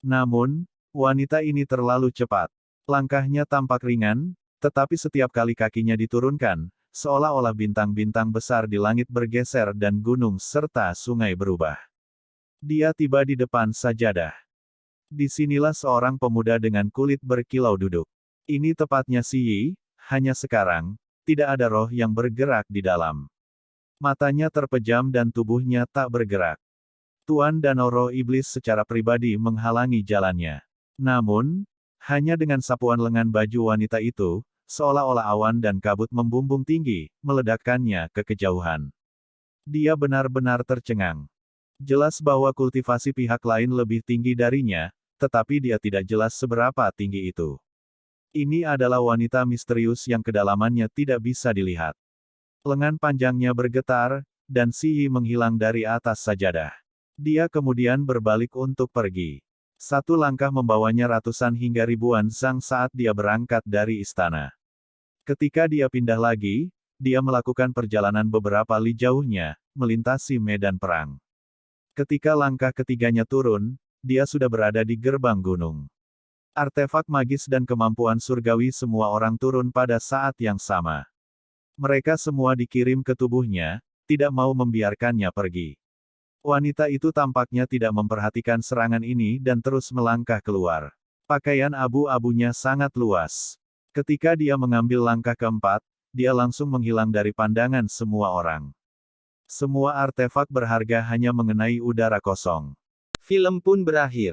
Namun, wanita ini terlalu cepat. Langkahnya tampak ringan, tetapi setiap kali kakinya diturunkan, seolah-olah bintang-bintang besar di langit bergeser dan gunung serta sungai berubah. Dia tiba di depan sajadah. Disinilah seorang pemuda dengan kulit berkilau duduk. Ini tepatnya Si Yi, hanya sekarang, tidak ada roh yang bergerak di dalam. Matanya terpejam dan tubuhnya tak bergerak. Tuan Danau Roh Iblis secara pribadi menghalangi jalannya. Namun, hanya dengan sapuan lengan baju wanita itu, seolah-olah awan dan kabut membumbung tinggi, meledakkannya ke kejauhan. Dia benar-benar tercengang. Jelas bahwa kultivasi pihak lain lebih tinggi darinya, tetapi dia tidak jelas seberapa tinggi itu. Ini adalah wanita misterius yang kedalamannya tidak bisa dilihat. Lengan panjangnya bergetar, dan Si Yi menghilang dari atas sajadah. Dia kemudian berbalik untuk pergi. Satu langkah membawanya ratusan hingga ribuan zang saat dia berangkat dari istana. Ketika dia pindah lagi, dia melakukan perjalanan beberapa li jauhnya, melintasi medan perang. Ketika langkah ketiganya turun, dia sudah berada di gerbang gunung. Artefak magis dan kemampuan surgawi semua orang turun pada saat yang sama. Mereka semua dikirim ke tubuhnya, tidak mau membiarkannya pergi. Wanita itu tampaknya tidak memperhatikan serangan ini dan terus melangkah keluar. Pakaian abu-abunya sangat luas. Ketika dia mengambil langkah keempat, dia langsung menghilang dari pandangan semua orang. Semua artefak berharga hanya mengenai udara kosong. Film pun berakhir.